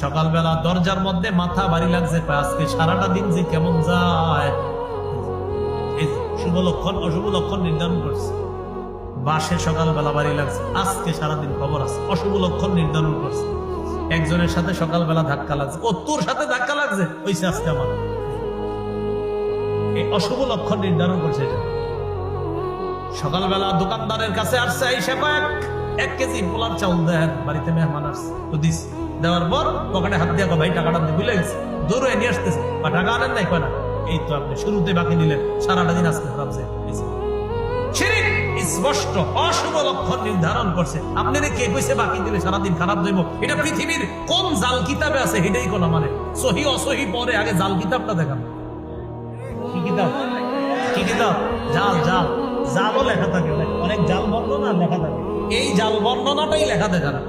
সকালবেলা দরজার মধ্যে মাথা ভারী লাগছে, আজকে সারাটা দিন যে কেমন যায়, এই শুভ লক্ষণ অশুভ লক্ষণ নির্ধারণ করছে। বাসে সকালবেলা ভারী লাগছে, আজকে সারাদিন খবর আছে, অশুভ লক্ষণ নির্ধারণ করছে। একজনের সাথে সকালবেলা ধাক্কা লাগছে, ও তোর সাথে ধাক্কা লাগছে, ওইসে আজকে আমার এই অশুভ লক্ষণ নির্ধারণ করছে। এটা সকালবেলা দোকানদারের কাছে আসছে, আইসা এক কেজি পোলার চাউল দেন, বাড়িতে মেহমান আসছে, তো দিস, দেওয়ার পর পকেটে হাত দিয়ে ভাই টাকাটা দিয়ে ভুলে গেছে, দৌড়ে নিয়ে আসতেছে, বা টাকা আনেন নাই কয় না, এই তো আপনি শুরুতে বাকি নিলেন, সারাটা দিন আজকে খারাপ যায়। শিরক স্পষ্ট অশুভ লক্ষণ নির্ধারণ করছে। আপনি কে কইছে বাকি দিলে সারাদিন খারাপ যাইব? এটা পৃথিবীর কোন জাল কিতাবে আছে এটাই কোন মানে সহি অসহি পরে, আগে জাল কিতাবটা দেখান। কি কিতাব? কি কিতাব? জাল জাল জালও লেখা থাকে, অনেক জাল বর্ণনা লেখা থাকে, এই জাল বর্ণনাটাই লেখা থাকে না।